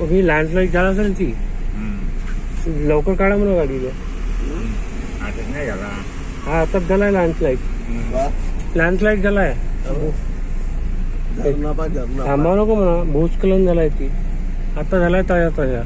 अभी लँडस्लाईड झाला असेल ती लवकर काढा म्हणा गाडीला. हा आता झालाय लँडस्लाईड झालाय. थांबा नको म्हणा भूस्खलन झालाय ती आता झालाय ताजा ताजा.